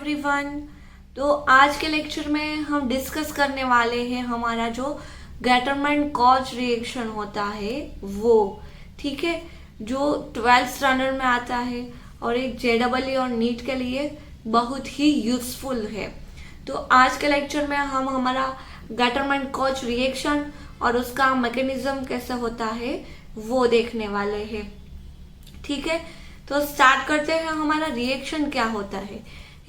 Everyone. तो आज के लेक्चर में हम डिस्कस करने वाले हैं हमारा जो गैटरमैन कॉच रिएक्शन होता है वो, ठीक है, जो 12th स्टैंडर्ड में आता है और एक JEE और नीट के लिए बहुत ही यूजफुल है। तो आज के लेक्चर में हम हमारा गैटरमैन कॉच रिएक्शन और उसका मैकेनिज्म कैसे होता है वो देखने वाले हैं, ठीक है। तो स्टार्ट करते हैं। हमारा रिएक्शन क्या होता है।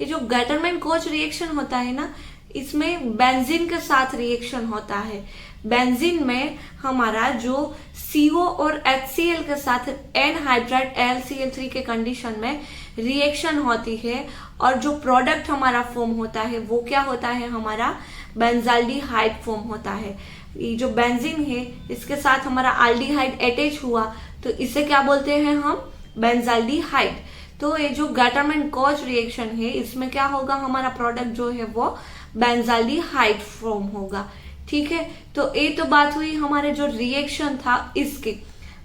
ये जो गैटरमैन कोच रिएक्शन होता है ना, इसमें बेंजीन के साथ रिएक्शन होता है। बेंजीन में हमारा जो CO और HCl के साथ एनहाइड्राइड AlCl3 के कंडीशन में रिएक्शन होती है और जो प्रोडक्ट हमारा फॉर्म होता है वो क्या होता है, हमारा बेंजाल्डिहाइड फॉर्म होता है। ये जो बेंजीन है इसके साथ हमारा एल्डिहाइड अटैच हुआ तो इसे क्या बोलते हैं हम, बेंजाल्डिहाइड। तो ये जो गैटरमैन कॉच रिएक्शन है इसमें क्या होगा, हमारा प्रोडक्ट जो है वो बेंजाल्डिहाइड फॉर्म होगा, ठीक है। तो ये तो बात हुई हमारे जो रिएक्शन था इसकी।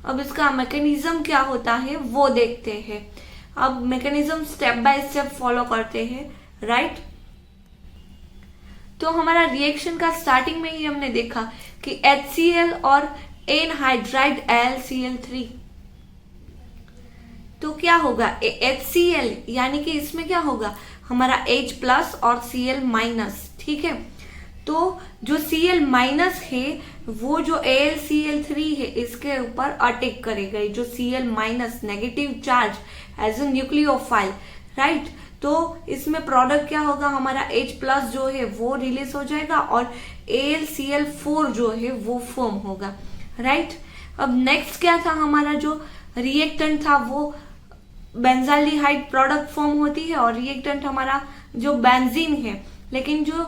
अब इसका मैकेनिज्म क्या होता है वो देखते हैं। अब mechanism step by step follow करते हैं, राइट। तो हमारा रिएक्शन का स्टार्टिंग में ही हमने देखा कि HCl और एनहाइड्राइड AlCl3, तो क्या होगा HCl, यानी कि इसमें क्या होगा हमारा H+ और Cl-, ठीक है। तो जो Cl- है वो जो AlCl3 है इसके ऊपर अटैक करेगा, जो Cl- negative charge as a nucleophile, right. तो इसमें प्रोडक्ट क्या होगा, हमारा H+ जो है वो रिलीज हो जाएगा और AlCl4 जो है वो फॉर्म होगा, राइट। अब नेक्स्ट क्या था, हमारा जो रिएक्टेंट था वो बेंजाल्डिहाइड प्रोडक्ट फॉर्म होती है और रिएक्टेंट हमारा जो बेंजीन है। लेकिन जो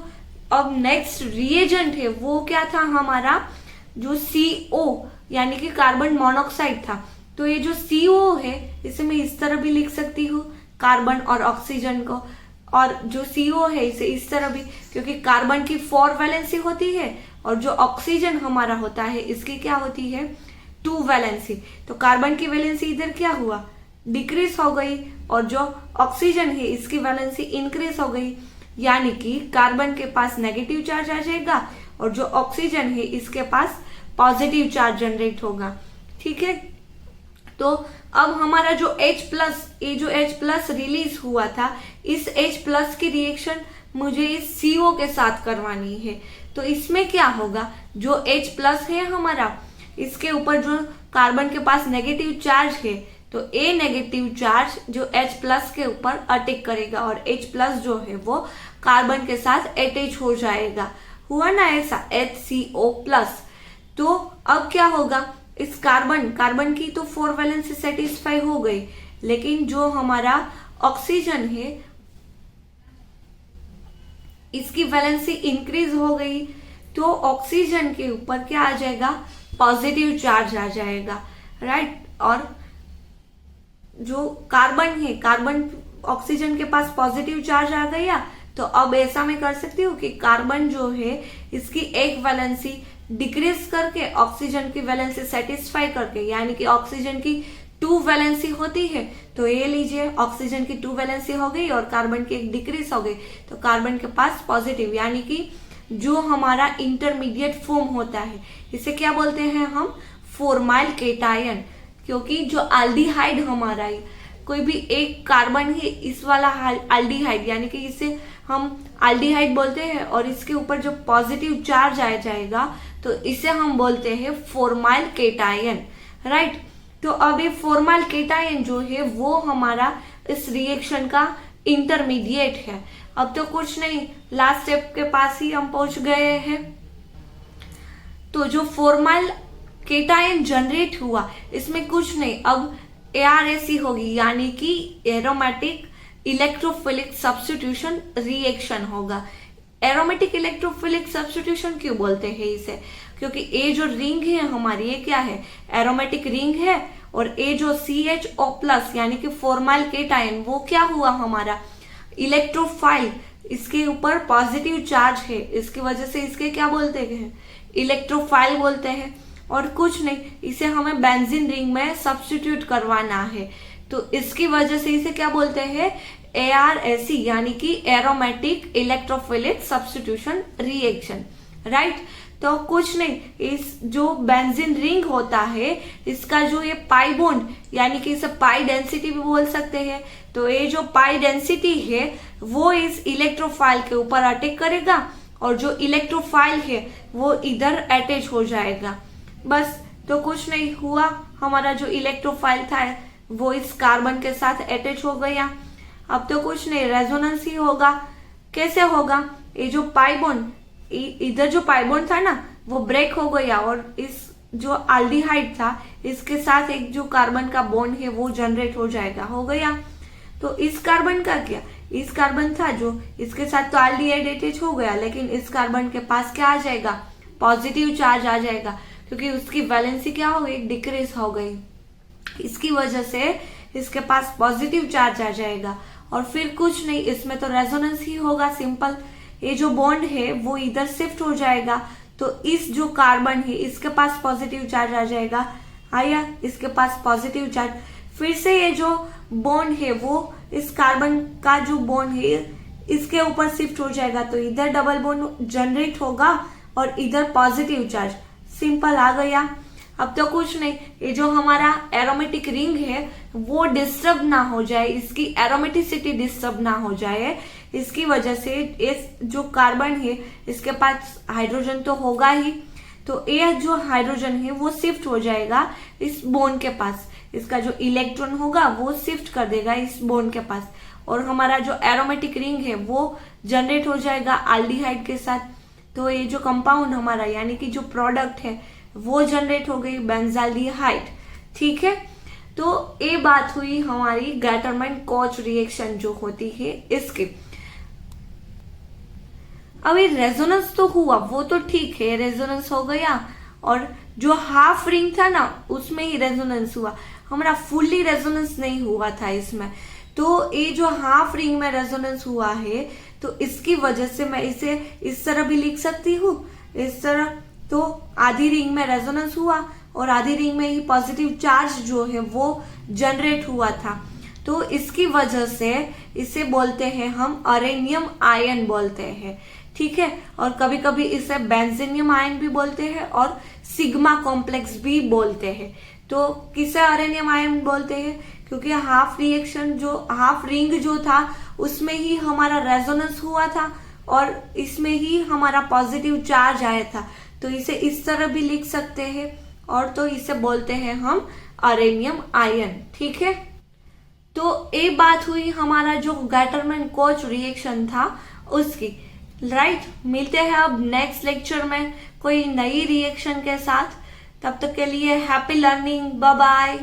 अब नेक्स्ट रिएजेंट है वो क्या था, हमारा जो CO यानी कि कार्बन मोनोऑक्साइड था। तो ये जो CO है इसे मैं इस तरह भी लिख सकती हूँ, कार्बन और ऑक्सीजन को, और जो CO है इसे इस तरह भी, क्योंकि कार्बन की 4 वैलेंसी होती है और जो ऑक्सीजन हमारा होता है इसकी क्या होती है, 2 वैलेंसी। तो कार्बन की वैलेंसी इधर क्या हुआ, डिक्रीज हो गई, और जो ऑक्सीजन है इसकी वैलेंसी इंक्रीज हो गई, यानी कि कार्बन के पास नेगेटिव चार्ज आ जाएगा और जो ऑक्सीजन है इसके पास पॉजिटिव चार्ज जनरेट होगा, ठीक है। तो अब हमारा जो H+, ये जो H+ रिलीज हुआ था, इस H+ की रिएक्शन मुझे इस CO के साथ करवानी है। तो इसमें क्या होगा, जो H+ है हमारा, इसके ऊपर जो कार्बन के पास नेगेटिव चार्ज है तो A नेगेटिव चार्ज जो H+ के ऊपर अटैक करेगा और H+ जो है वो कार्बन के साथ अटैच हो जाएगा, हुआ ना ऐसा, HCO+। तो अब क्या होगा, इस कार्बन की तो 4 वैलेंसी सेटिस्फाई हो गई, लेकिन जो हमारा ऑक्सीजन है इसकी वैलेंसी इंक्रीज हो गई, तो ऑक्सीजन के ऊपर क्या आ जाएगा, पॉजिटिव चार्ज आ जाएगा, राइट। और जो कार्बन है, कार्बन ऑक्सीजन के पास पॉजिटिव चार्ज आ गया, तो अब ऐसा मैं कर सकती हूँ कि कार्बन जो है इसकी एक वैलेंसी डिक्रीज करके ऑक्सीजन की वैलेंसी सेटिस्फाई करके, यानी कि ऑक्सीजन की 2 वैलेंसी होती है, तो ये लीजिए ऑक्सीजन की 2 वैलेंसी हो गई और कार्बन की एक डिक्रीज हो गई, तो कार्बन के पास पॉजिटिव, यानी कि जो हमारा इंटरमीडिएट फॉर्म होता है इसे क्या बोलते हैं हम, फॉर्माइल केटायन। क्योंकि जो एल्डिहाइड हमारा है, कोई भी एक कार्बन है इस वाला एल्डिहाइड, यानी कि इसे हम एल्डिहाइड बोलते हैं और इसके ऊपर जो पॉजिटिव चार्ज आ जाएगा तो इसे हम बोलते हैं फॉर्माइल केटायन, राइट। तो अब ये फॉर्माइल केटायन जो है वो हमारा इस रिएक्शन का इंटरमीडिएट है। अब तो कुछ नहीं, लास्ट स्टेप के पास ही हम पहुंच गए हैं। तो जो फॉर्माइल केटायन जनरेट हुआ इसमें कुछ नहीं, अब ARAC होगी, यानी कि एरोमेटिक इलेक्ट्रोफिलिक सब्स्टिट्यूशन रिएक्शन होगा। एरोमेटिक इलेक्ट्रोफिलिक सब्स्टिट्यूशन क्यों बोलते हैं इसे, क्योंकि ये जो रिंग है हमारी, ये क्या है, एरोमेटिक रिंग है, और ये जो CHO+ यानी कि फॉर्माइल केटायन वो क्या हुआ, हमारा इलेक्ट्रोफाइल, इसके ऊपर पॉजिटिव चार्ज है, इसकी वजह से इसके क्या बोलते हैं, इलेक्ट्रोफाइल बोलते हैं। और कुछ नहीं, इसे हमें बेंजीन रिंग में सब्स्टिट्यूट करवाना है, तो इसकी वजह से इसे क्या बोलते हैं, ARSE यानी कि aromatic electrophilic substitution reaction, right. तो कुछ नहीं, इस जो बेंजीन रिंग होता है इसका जो ये पाई बॉन्ड यानी कि इसे पाई डेंसिटी भी बोल सकते हैं, तो ये जो पाई डेंसिटी है वो इस इलेक्ट्रोफाइल के ऊपर अटैक करेगा और जो इलेक्ट्रोफाइल है वो इधर अटैच हो जाएगा, बस। तो कुछ नहीं हुआ, हमारा जो इलेक्ट्रोफाइल था वो इस कार्बन के साथ अटैच हो गया। अब तो कुछ नहीं, रेजोनेंस ही होगा। कैसे होगा? ये जो पाई बॉन्ड, इधर जो पाई बॉन्ड था ना वो ब्रेक हो गया और इस जो एल्डिहाइड था इसके साथ एक जो कार्बन का बॉन्ड है वो जनरेट हो जाएगा, हो गया। तो इस कार्बन का क्या, इस कार्बन था जो इसके साथ तो एल्डिहाइड अटैच हो गया, लेकिन इस कार्बन के पास क्या आ जाएगा? पॉजिटिव चार्ज आ जाएगा, क्योंकि उसकी वैलेंसी क्या हो गई? डिक्रीज हो गई। इसकी वजह से इसके पास पॉजिटिव चार्ज आ जाएगा और फिर कुछ नहीं, इसमें तो रेजोनेंस ही होगा, सिंपल। ये जो बॉन्ड है वो इधर शिफ्ट हो जाएगा, तो इस जो कार्बन है इसके पास पॉजिटिव चार्ज आ जाएगा, आया इसके पास पॉजिटिव चार्ज। फिर से ये जो बॉन्ड है वो इस कार्बन का जो बॉन्ड है इसके ऊपर शिफ्ट हो जाएगा, तो इधर डबल बॉन्ड जनरेट होगा और इधर पॉजिटिव चार्ज, सिंपल आ गया। अब तो कुछ नहीं, ये जो हमारा एरोमेटिक रिंग है वो डिस्टर्ब ना हो जाए, इसकी एरोमेटिसिटी डिस्टर्ब ना हो जाए, इसकी वजह से इस जो कार्बन है इसके पास हाइड्रोजन तो होगा ही, तो ये जो हाइड्रोजन है वो शिफ्ट हो जाएगा इस बॉन्ड के पास, इसका जो इलेक्ट्रॉन होगा वो शिफ्ट कर देगा इस बॉन्ड के पास और हमारा जो एरोमेटिक रिंग है वो जनरेट हो जाएगा एल्डिहाइड के साथ। तो ये जो कंपाउंड हमारा यानी कि जो प्रोडक्ट है वो जनरेट हो गई बेंजाल्डिहाइड, ठीक है। तो ये बात हुई हमारी गैटरमैन कोच रिएक्शन जो होती है इसकी। अब ये रेजोनेंस तो हुआ, वो तो ठीक है, रेजोनेंस हो गया और जो हाफ रिंग था ना उसमें ही रेजोनेंस हुआ, हमारा फुल्ली रेजोनेंस नहीं हुआ था इसमें। तो ये जो हाफ रिंग में रेजोनेंस हुआ है तो इसकी वजह से मैं इसे इस तरह भी लिख सकती हूँ, इस तरह। तो आधी रिंग में रेजोनेंस हुआ और आधी रिंग में ही पॉजिटिव चार्ज जो है वो जनरेट हुआ था, तो इसकी वजह से इसे बोलते हैं हम अरेनियम आयन बोलते हैं, ठीक है। और कभी कभी इसे बेंजीनियम आयन भी बोलते हैं और सिग्मा कॉम्प्लेक्स भी बोलते हैं। तो किसे अरेनियम आयन बोलते हैं? क्योंकि हाफ रिएक्शन जो हाफ रिंग जो था उसमें ही हमारा रेजोनेंस हुआ था और इसमें ही हमारा पॉजिटिव चार्ज आया था, तो इसे इस तरह भी लिख सकते हैं और तो इसे बोलते हैं हम अरेनियम आयन, ठीक है। तो ये बात हुई हमारा जो गैटरमैन कोच रिएक्शन था उसकी, राइट। मिलते हैं अब नेक्स्ट लेक्चर में कोई नई रिएक्शन के साथ, तब तक के लिए हैप्पी लर्निंग, बाय बाय।